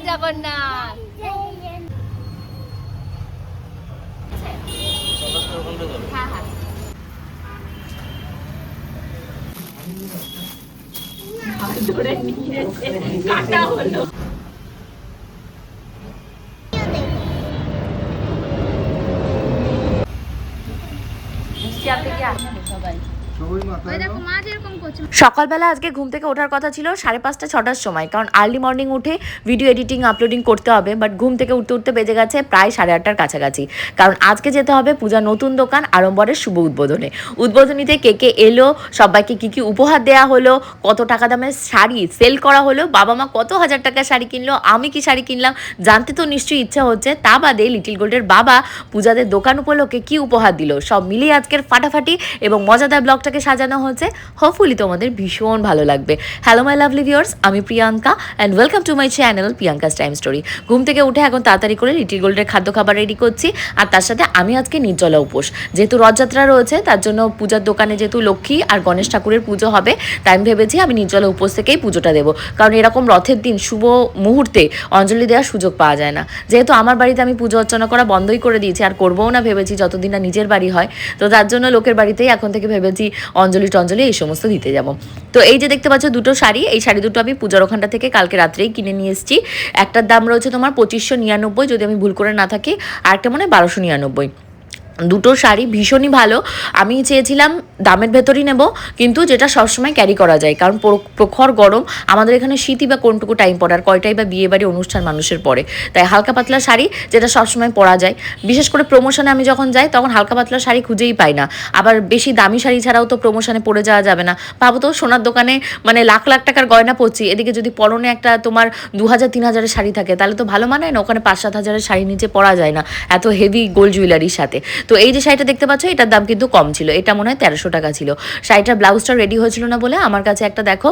জগন্নাথ। হ্যাঁ হ্যাঁ ধরে নিয়েছে, কাটা হলো। সকালবেলা আজকে ঘুম থেকে ওঠার কথা ছিল 5:30 6টার সময়, কারণ আর্লি মর্নিং উঠে ভিডিও এডিটিং আপলোডিং করতে হবে। বাট ঘুম থেকে উঠতে উঠতে বেজে গেছে প্রায় 8:30টার কাছাকাছি, কারণ আজকে যেতে হবে পূজা নতুন দোকান আড়ম্বরের শুভ উদ্বোধনে। উদ্বোধনীতে কে কে এলো, সবাইকে কি কি উপহার দেওয়া হলো, কত টাকা দামের শাড়ি সেল করা হলো, বাবা মা কত হাজার টাকার শাড়ি কিনলো, আমি কি শাড়ি কিনলাম, জানতে তো নিশ্চয়ই ইচ্ছা হচ্ছে। তা বাদে লিটিল গোল্ডের বাবা পূজাদের দোকান উপলক্ষে কি উপহার দিল, সব মিলিয়ে আজকের ফাটাফাটি এবং মজাদার ব্লগটাকে সাজানো হয়েছে। হোপফুলি তোমাদের ভীষণ ভালো লাগবে। হ্যালো মাই লাভলি ভিউয়ার্স, আমি Priyanka and welcome to my channel Priyanka's time story. ঘুম থেকে উঠে এখন তাড়াতাড়ি করে লিটিল গোল্ডের খাদ্য খাবার রেডি করছি, আর তার সাথে আমি আজকে নির্জলা উপোস। যেহেতু রথযাত্রা রয়েছে, তার জন্য পূজার দোকানে যেহেতু লক্ষ্মী আর গণেশ ঠাকুরের পুজো হবে, তাই আমি ভেবেছি আমি নির্জলা উপোস থেকেই পুজোটা দেবো। কারণ এরকম রথের দিন শুভ মুহূর্তে অঞ্জলি দেওয়ার সুযোগ পাওয়া যায় না। যেহেতু আমার বাড়িতে আমি পুজো অর্চনা করা বন্ধই করে দিয়েছি, আর করবোও না ভেবেছি যতদিন না নিজের বাড়ি হয়। তো তার জন্য লোকের বাড়িতেই এখন থেকে ভেবেছি অঞ্জলি টঞ্জলি এই সমস্ত দিতে যাব। তো এই যে দেখতে পাচ্ছ দুটো শাড়ি, এই শাড়ি দুটো আমি পূজার ওখানটা থেকে কালকে রাত্রেই কিনে নিয়ে এসেছি। একটার দাম রয়েছে তোমার 2599, যদি আমি ভুল করে না থাকি, আর একটা মনে হয় 1299। দুটো শাড়ি ভীষণই ভালো। আমি চেয়েছিলাম দামের ভেতরই নেব, কিন্তু যেটা সবসময় ক্যারি করা যায়, কারণ প্রখর গরম আমাদের এখানে শীতই বা কোনটুকু টাইম পড়ে, আর কয়টাই বা বিয়ে বাড়ি অনুষ্ঠান মানুষের পরে। তাই হালকা পাতলা শাড়ি যেটা সবসময় পরা যায়। বিশেষ করে প্রমোশনে আমি যখন যাই তখন হালকা পাতলা শাড়ি খুঁজেই পাই না। আবার বেশি দামি শাড়ি ছাড়াও তো প্রমোশনে পরে যাওয়া যাবে না। ভাবো তো, সোনার দোকানে মানে লাখ লাখ টাকার গয়না পরছি, এদিকে যদি পরনে একটা তোমার 2000-3000 শাড়ি থাকে, তাহলে তো ভালো মানায় না। ওখানে 5-7 হাজারের শাড়ি নিচে পরা যায় না এত হেভি গোল্ড জুয়েলারির সাথে। তো এই যে শাড়িটা দেখতে পাচ্ছ, এটার দাম কিন্তু কম ছিল, এটা মনে হয় 1300 টাকা ছিল। শাড়িটার ব্লাউজটা রেডি হয়েছিল না বলে আমার কাছে একটা দেখো,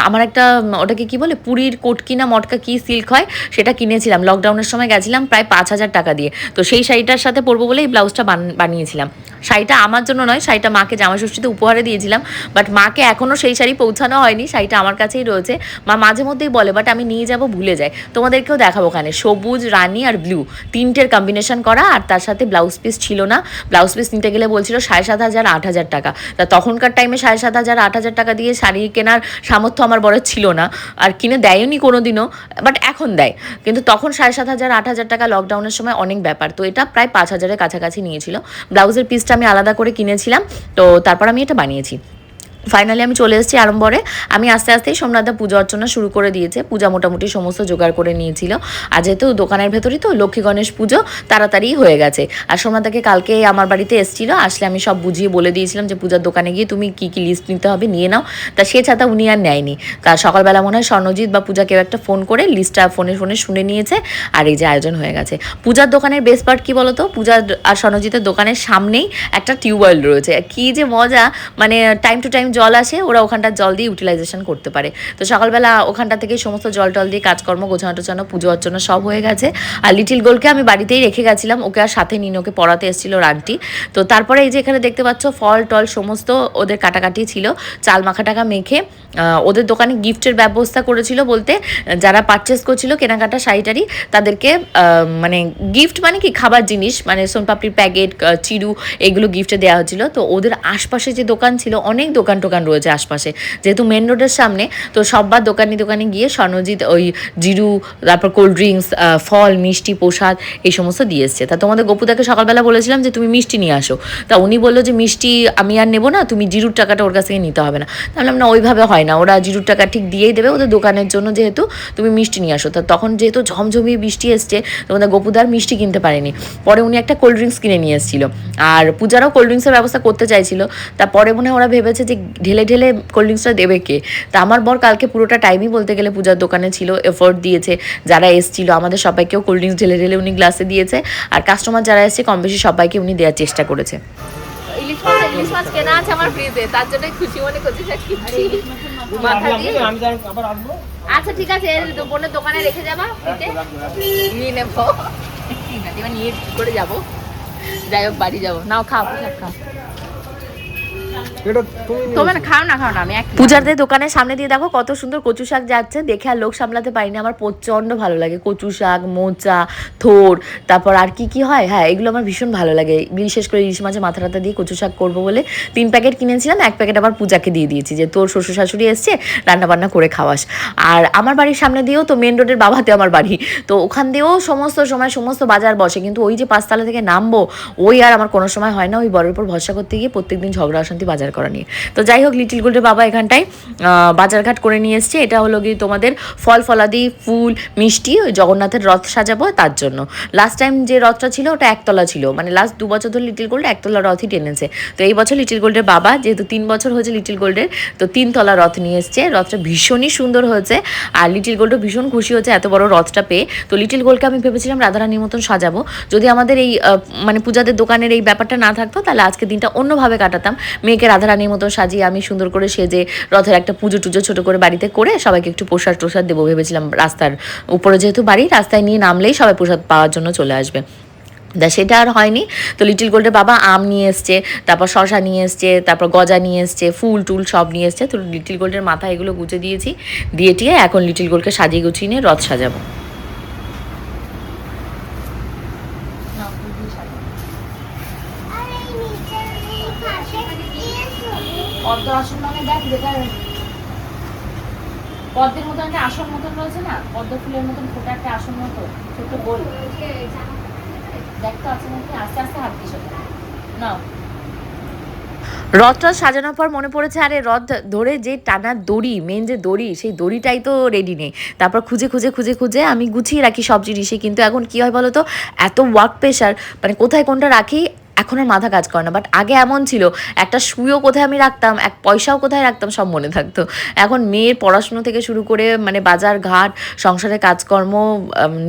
আমার একটা ওটাকে কি বলে, পুরীর কোটকি না মটকা কি সিল্ক হয়, সেটা কিনেছিলাম লকডাউনের সময়, গেছিলাম প্রায় 5000 টাকা দিয়ে। তো সেই শাড়িটার সাথে পরবো বলে এই ব্লাউজটা বানিয়েছিলাম। শাড়িটা আমার জন্য নয়, শাড়িটা মাকে জামাষষ্ঠীতে উপহারে দিয়েছিলাম। বাট মাকে এখনও সেই শাড়ি পৌঁছানো হয়নি, শাড়িটা আমার কাছেই রয়েছে। মা মাঝে মধ্যেই বলে, বাট আমি নিয়ে যাব ভুলে যাই। তোমাদেরকেও দেখাবো ওখানে সবুজ, রানী আর ব্লু তিনটের কম্বিনেশন করা, আর তার সাথে ব্লাউজ পিস ছিল না। ব্লাউজ পিস নিতে গেলে বলছিল 7500-8000 টাকা। তা তখনকার টাইমে 7500-8000 টাকা দিয়ে শাড়ি কেনার সামর্থ্য আমার বড় ছিল না, আর কিনে দেয়নি কোনো দিনও। বাট এখন দেয়, কিন্তু তখন 7500-8000 টাকা লকডাউনের সময় অনেক ব্যাপার। তো এটা প্রায় 5000-এর কাছাকাছি নিয়েছিল। ব্লাউজের পিসটা আমি আলাদা করে কিনেছিলাম, তো তারপর আমি এটা বানিয়েছি। ফাইনালি আমি চলে এসেছি আড়ম্বরে। আমি আস্তে আস্তেই সোমনাথদা পুজো অর্চনা শুরু করে দিয়েছে। পূজা মোটামুটি সমস্ত জোগাড় করে নিয়েছিল, আর যেহেতু দোকানের ভেতরই তো লক্ষ্মী গণেশ পুজো, তাড়াতাড়ি হয়ে গেছে। আর সোমনাথদাকে কালকে আমার বাড়িতে এসেছিল, আসলে আমি সব বুঝিয়ে বলে দিয়েছিলাম যে পূজার দোকানে গিয়ে তুমি কী কী লিস্ট নিতে হবে নিয়ে নাও। তা সে ছাতা উনি আর নেয়নি। তার সকালবেলা মনে হয় স্বর্ণজিৎ বা পূজা কেউ একটা ফোন করে লিস্টটা ফোনে শুনে নিয়েছে, আর এই যে আয়োজন হয়ে গেছে। পূজার দোকানের বেস্ট পার্ট কী বলো তো, পূজা আর স্বর্ণজিতের দোকানের সামনেই একটা টিউবওয়েল রয়েছে। কী যে মজা, মানে টাইম টু টাইম জল আসে, ওরা ওখানটার জল দিয়ে ইউটিলাইজেশন করতে পারে। তো সকালবেলা ওখানটা থেকে সমস্ত জল টল দিয়ে কাজকর্ম গোছানো টোছানো পুজো অর্চনা সব হয়ে গেছে। আর লিটিল গোলকে আমি বাড়িতেই রেখে গেছিলাম, ওকে আর সাথে নিন, ওকে পড়াতে এসেছিল আন্টি। তো তারপরে এই যে এখানে দেখতে পাচ্ছ ফল টল সমস্ত ওদের কাটাকাটি ছিল, চাল মাখা টাকা মেখে ওদের দোকানে গিফটের ব্যবস্থা করেছিল। বলতে যারা পারচেস করছিল কেনাকাটা শাড়িটারি, তাদেরকে মানে গিফট মানে কি খাবার জিনিস, মানে সোনপাপড়ির প্যাকেট, চিড়ু, এগুলো গিফটে দেওয়া হচ্ছিলো। তো ওদের আশপাশে যে দোকান ছিল, অনেক দোকান টোকান রয়েছে আশপাশে, যেহেতু মেন রোডের সামনে। তো সববার দোকানে গিয়ে স্বর্ণজিৎ ওই জিরু, তারপর কোল্ড ড্রিঙ্কস, ফল, মিষ্টি, প্রসাদ এই সমস্ত দিয়ে এসছে। তা তোমাদের গপুদাকে সকালবেলা বলেছিলাম যে তুমি মিষ্টি নিয়ে আসো, তা উনি বললো যে মিষ্টি আমি আর নেবো না, তুমি জিরুর টাকাটা ওর কাছ থেকে নিতে হবে না। তাহলে না, ওইভাবে হয় না, ওরা জিরুর টাকা ঠিক দিয়েই দেবে ওদের দোকানের জন্য, যেহেতু তুমি মিষ্টি নিয়ে আসো। তা তখন যেহেতু ঝমঝমিয়ে বৃষ্টি এসছে, তোমাদের গপুদার মিষ্টি কিনতে পারেনি। পরে উনি একটা কোল্ড ড্রিঙ্কস কিনে নিয়ে এসেছিলো, আর পূজারাও কোল্ড ড্রিঙ্কসের ব্যবস্থা করতে চাইছিল। তারপরে মনে হয় ওরা ভেবেছে যে ঢেলে ঢেলে কোল্ড ড্রিঙ্কসটা দেবে কে। তা আমার বর কালকে পুরোটা টাইমই বলতে গেলে পূজার দোকানে ছিল, এফোর্ট দিয়েছে। যারা এসেছিল আমাদের সবাইকেও কোল্ড ড্রিঙ্কস ঢেলে ঢেলে উনি গ্লাসে দিয়েছে, আর কাস্টমার যারা এসেছে কম বেশি সবাইকে উনি দেওয়ার চেষ্টা করেছে। ইলিশ মাছ কেনা আছে আমার ফ্রিজে, তার জন্য খুশি মনে করছি। আচ্ছা ঠিক আছে, বোনের দোকানে রেখে যাবা, নিয়ে নেবো। ঠিক আছে, এবার নিয়ে করে যাবো, যাই হোক বাড়ি যাবো। নাও খাও, খাও। তোমরা খাও না আমি পূজারদের দোকানের সামনে দিয়ে দেখো কত সুন্দর কচু শাক যাচ্ছে, দেখে আর লোক সামলাতে পারিনি, আমার প্রচন্ড ভালো লাগে কচু শাক, মোচা, থোর, তারপর আর কি কি হয়, হ্যাঁ এগুলো আমার ভীষণ ভালো লাগে। বিশেষ করে ইলিশ মাছে মাথা টাথা দিয়ে কচু শাক করবো বলে 3 প্যাকেট কিনেছিলাম, 1 প্যাকেট আবার পূজাকে দিয়ে দিয়েছি যে তোর শ্বশুর শাশুড়ি এসছে রান্না বান্না করে খাওয়াস। আর আমার বাড়ির সামনে দিয়েও তো মেন রোডের বাবাতে আমার বাড়ি, তো ওখান দিয়েও সমস্ত সময় সমস্ত বাজার বসে, কিন্তু ওই যে 5 তলা থেকে নামবো ওই আর আমার কোনো সময় হয় না, ওই বরের উপর ভরসা করতে গিয়ে প্রত্যেকদিন ঝগড়া অশান্তি বাজার করা নিয়ে। তো যাই হোক, লিটিল গোল্ডের বাবা এখানটায় বাজারঘাট করে নিয়ে এসছে। এটা হলো কি তোমাদের ফল ফলাদি, ফুল, মিষ্টি, ওই জগন্নাথের রথ সাজাবো তার জন্য। লাস্ট টাইম যে রথটা ছিল ওটা 1 তলা ছিল, মানে লাস্ট 2 বছর ধরে লিটিল গোল্ড 1 তলা রথই টেনেছে। তো এই বছর লিটিল গোল্ডের বাবা যেহেতু 3 বছর হয়েছে লিটিল গোল্ডের, তো 3 তলা রথ নিয়ে এসছে। রথটা ভীষণই সুন্দর হয়েছে আর লিটিল গোল্ডও ভীষণ খুশি হয়েছে এত বড় রথটা পেয়ে। তো লিটিল গোল্ডকে আমি ভেবেছিলাম রাধারানীর মতন সাজাবো, যদি আমাদের এই মানে পূজাদের দোকানের এই ব্যাপারটা না থাকতো তাহলে আজকে দিনটা অন্যভাবে কাটাতাম। মেয়েকে রাধারানীর মতো সাজিয়ে আমি সুন্দর করে সেজে রথের একটা পুজো টুজো ছোটো করে বাড়িতে করে সবাইকে একটু প্রসাদ টোসাদ দেবো ভেবেছিলাম। রাস্তার উপরে যেহেতু বাড়ি, রাস্তায় নিয়ে নামলেই সবাই প্রসাদ পাওয়ার জন্য চলে আসবে। সেটা আর হয়নি। তো লিটিল গোল্ডের বাবা আম নিয়ে এসছে, তারপর শশা নিয়ে এসছে, তারপর গজা নিয়ে এসছে, ফুল টুল সব নিয়ে এসছে। তো লিটিল গোল্ডের মাথায় এগুলো গুছে দিয়েছি, দিয়ে টিয়ে এখন লিটিল গোল্ডকে সাজিয়ে গুছিয়ে নিয়ে রথ সাজাবো। পদ্মের মতন একটা আসন মতন রয়েছে না, পদ্ম ফুলের মতন ফোটা একটা আসন মতো ছোট্ট গোল, দেখতো আছে নাকি, আস্তে আস্তে হাত দিস নাও। রথটা সাজানোর পর মনে পড়েছে আরে রথ ধরে যে টানার দড়ি, মেন যে দড়ি, সেই দড়িটাই তো রেডি নেই। তারপর খুঁজে খুঁজে খুঁজে খুঁজে আমি গুছিয়ে রাখি সব জিনিসই, কিন্তু এখন কী হয় বলো তো, এত ওয়ার্ক প্রেশার, মানে কোথায় কোনটা রাখি এখন আর মাথা কাজ করে না। বাট আগে এমন ছিল, একটা শুয়েও কোথায় আমি রাখতাম, এক পয়সাও কোথায় রাখতাম সব মনে থাকতো। এখন মেয়ের পড়াশুনো থেকে শুরু করে মানে বাজার ঘাট, সংসারের কাজকর্ম,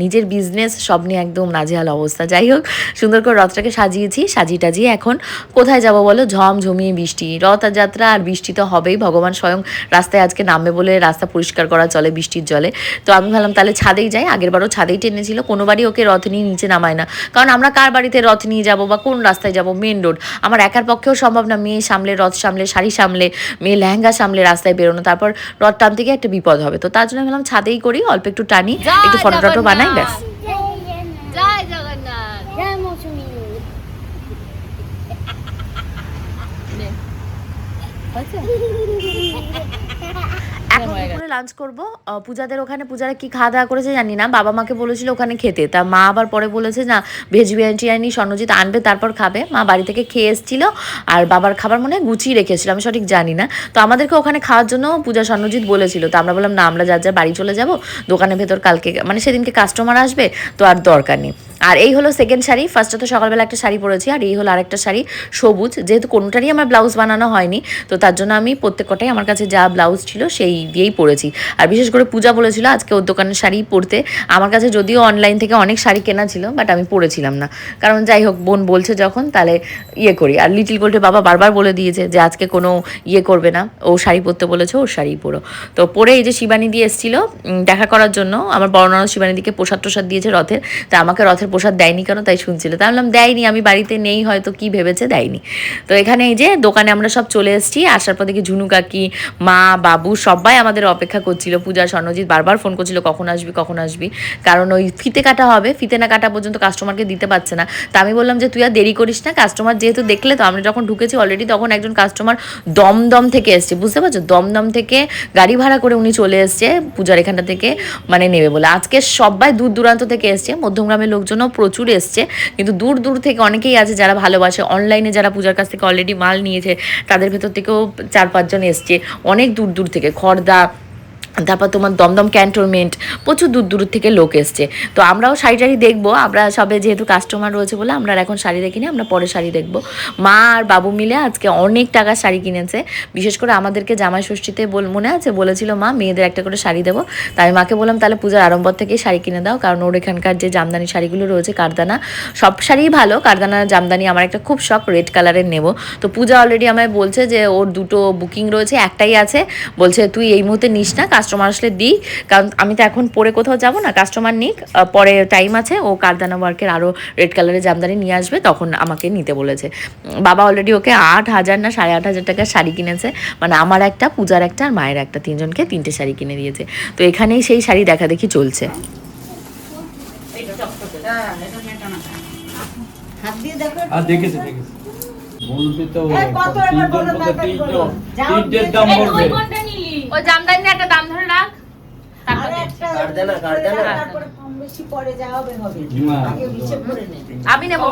নিজের বিজনেস সব নিয়ে একদম নাজেহাল অবস্থা। যাই হোক, সুন্দর করে রথটাকে সাজিয়েছি, সাজিয়ে টাজিয়ে এখন কোথায় যাব বলো, ঝমঝমিয়ে বৃষ্টি, রথযাত্রা আর বৃষ্টি তো হবেই, ভগবান স্বয়ং রাস্তায় আজকে নামবে বলে রাস্তা পরিষ্কার করা চলে বৃষ্টির জলে। তো আমি ভাবলাম তাহলে ছাদেই যাই, আগেরবারও ছাদেই টেনেছিল, কোনো বাড়ি ওকে রথ নিয়ে নিচে নামায় না, কারণ আমরা কার বাড়িতে রথ নিয়ে যাবো বা কোন রাস্তায় যাব, মেন রোড, আমার একার পক্ষেও সম্ভব না মেয়ে সামলে, রথ সামলে, শাড়ি সামলে, মেয়ে লেহেঙ্গা সামলে রাস্তায় বেরোনো, তারপর রথ টানতে গিয়ে একটা বিপদ হবে। তো তার জন্য ভাবলাম ছাদেই করি, অল্প একটু টানি, একটু ফটো টটো বানাই, ব্যাস। জয় জগন্নাথ, জয় মৌসুমী। এখন দুপুরে লাঞ্চ করবো পূজাদের ওখানে। পূজারা কি খাওয়া দাওয়া করেছে জানি না, বাবা মাকে বলেছিল ওখানে খেতে, তা মা আবার পরে বলেছে না ভেজ বিরিয়ানি স্বর্ণজিৎ আনবে তারপর খাবে। মা বাড়ি থেকে খেয়ে এসেছিলো আর বাবার খাবার মনে হয় গুছিয়ে রেখেছিল, আমি সঠিক জানি না। তো আমাদেরকে ওখানে খাওয়ার জন্য পূজা স্বর্ণজিৎ বলেছিল, তো আমরা বললাম না আমরা যার বাড়ি চলে যাব, দোকানের ভেতর কালকে মানে সেদিনকে কাস্টমার আসবে, তো আর দরকার নেই। আর এই হলো সেকেন্ড শাড়ি, ফার্স্টে তো সকালবেলা একটা শাড়ি পরেছি, আর এই হলো আরেকটা শাড়ি সবুজ, যেহেতু কোনোটারই আমার ব্লাউজ বানানো হয়নি, তো তার জন্য আমি প্রত্যেকটাই আমার কাছে যা ব্লাউজ ছিল সেই দিয়েই পরেছি। আর বিশেষ করে পূজা বলেছিল আজকে ওর দোকানের শাড়ি পরতে, আমার কাছে যদিও অনলাইন থেকে অনেক শাড়ি কেনা ছিল, বাট আমি পরেছিলাম না, কারণ যাই হোক বোন বলছে যখন তাহলে ইয়ে করি। আর লিটিল গোল্ডের বাবা বারবার বলে দিয়েছে যে আজকে কোনো ইয়ে করবে না, ও শাড়ি পরতে বলেছে, ওর শাড়ি পরো। তো পরে এই যে শিবানী দিয়ে এসেছিলো দেখা করার জন্য, আমার বড় ননদ শিবানীদিকে প্রসাদ টোসাদ দিয়েছে রথের, তা আমাকে রথের প্রসাদ দেয়নি কেন তাই শুনছিল, তাই বললাম দেয়নি, আমি বাড়িতে নেই হয়তো কি ভেবেছে দেয়নি। তো এখানে এই যে দোকানে আমরা সব চলে এসেছি, আসার পর দেখি ঝুনু কাকি, মা, বাবু সবাই আমাদের অপেক্ষা করছিল। পূজা স্বর্ণজিৎ বারবার ফোন করছিল কখন আসবি কখন আসবি, কারণ ওই ফিতে কাটা হবে, ফিতে না কাটা পর্যন্ত কাস্টমারকে দিতে পারছে না। তা আমি বললাম যে তুই আর দেরি করিস না, কাস্টমার যেহেতু দেখলে, তো আমরা যখন ঢুকেছি অলরেডি তখন একজন কাস্টমার দমদম থেকে এসছে, বুঝতে পারছো, দমদম থেকে গাড়ি ভাড়া করে উনি চলে এসছে পূজার এখানটা থেকে মানে নেবে বলে। আজকে সবাই দূর দূরান্ত থেকে এসছে, মধ্যমগ্রামের লোকজনও প্রচুর এসছে, কিন্তু দূর দূর থেকে অনেকেই আছে যারা ভালোবাসে, অনলাইনে যারা পূজার কাছ থেকে অলরেডি মাল নিয়েছে তাদের ভেতর থেকেও 4-5 জন এসছে অনেক দূর দূর থেকে, খড়দা, তারপর তোমার দমদম ক্যান্টনমেন্ট, প্রচুর দূর দূর থেকে লোক এসছে। তো আমরাও শাড়ি টাড়ি দেখবো, আমরা সবে যেহেতু কাস্টমার রয়েছে বলে আমরা এখন শাড়ি দেখিনি, আমরা পরে শাড়ি দেখবো। মা আর বাবু মিলে আজকে অনেক টাকার শাড়ি কিনেছে, বিশেষ করে আমাদেরকে জামাই ষষ্ঠীতে মনে আছে বলেছিল মা মেয়েদের একটা করে শাড়ি দেবো, তাই আমি মাকে বললাম তাহলে পূজার আড়ম্বর থেকেই শাড়ি কিনে দাও, কারণ ওর এখানকার যে জামদানি শাড়িগুলো রয়েছে কারদানা, সব শাড়িই ভালো, কারদানা জামদানি আমার একটা খুব শখ রেড কালারের নেব। তো পূজা অলরেডি আমায় বলছে যে ওর দুটো বুকিং রয়েছে, একটাই আছে, বলছে তুই এই মুহূর্তে নিস না, কাস্টমার আসলে দিই, কারণ আমি তো এখন পরে কোথাও যাব না, কাস্টমার নিক, পরে টাইম আছে, ও কারদানা ওয়ার্কের আরও রেড কালারের জামদানি নিয়ে আসবে, তখন আমাকে নিতে বলেছে। বাবা অলরেডি ওকে 8,000 না 8,500 টাকার শাড়ি কিনেছে, মানে আমার একটা, পূজার একটা আর মায়ের একটা, তিনজনকে 3টে শাড়ি কিনে দিয়েছে। তো এখানেই সেই শাড়ি দেখা দেখি চলছে। দেখেছি বলবি তো তিনটের দাম বলবে। ওই জামদানি একটা দাম ধরে রাখ। আমি নেবো।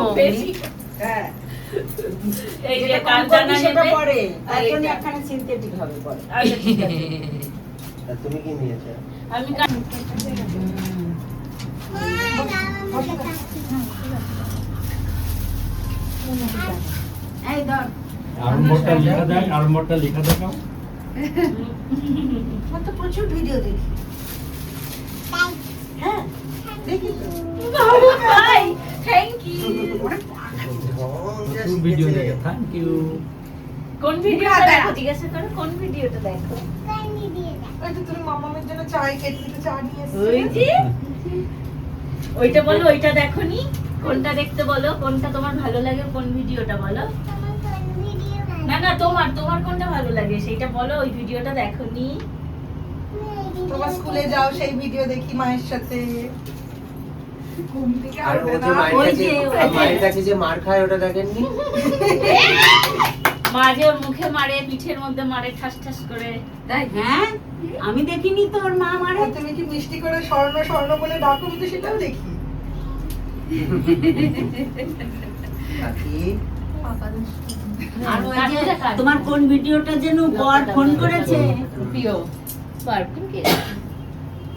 এই যে কারদানা নেবে পরে এখন এখানে সিনথেটিক হবে পরে। তুমি কি নিয়েছো? আমি এই ধর আরম্ভটা লেখা দেখ, আরম্ভটা লেখা দেখাও। আমার তো প্রচুর ভিডিও দেখি। হ্যাঁ দেখি তো। ভাই থ্যাংক ইউ। প্রচুর ভিডিও দেখে, থ্যাংক ইউ। কোন ভিডিওটা দেখো জিজ্ঞাসা করো, কোন ভিডিওটা দেখো? ওই তো তুমি মামামের জন্য চাই কেটলিতে চা নিয়ে ওই এসেছো। যে ওইটা বলো, ওইটা দেখোনি? কোনটা দেখতে বলো, কোনটা তোমার ভালো লাগে, কোন ভিডিওটা বলো? না না, তোমার তোমার কোনটা ভালো লাগে সেটা বলো, ওই ভিডিওটা দেখোনি? তোমার স্কুলে যাও সেই ভিডিও দেখি মায়ের সাথে। ঘুম থেকে আর ও যে মায়ের কাছে যে মার খায় ওটা দেখেননি? মা যে ওর মুখে মারে, পিঠের মধ্যে মারে ঠাস ঠাস করে। তাই হ্যাঁ আমি দেখিনি তো ওর মা মারে। তুমি কি মিষ্টি করে স্বর্ণ স্বর্ণ বলে ডাকো, আমি তো সেটাও দেখি। আর ওই যে তোমার কোন ভিডিওটা যেন বর ফোন করেছে, প্রিয় পারফিউম কি?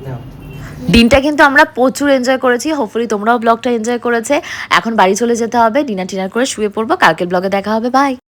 না দিনটা কিন্তু আমরা প্রচুর এনজয় করেছি, হোপফুলি তোমরাও ব্লগটা এনজয় করেছে। এখন বাড়ি চলে যেতে হবে, ডিনার টিনার করে শুয়ে পড়বো, কালকের ব্লগে দেখা হবে, বাই।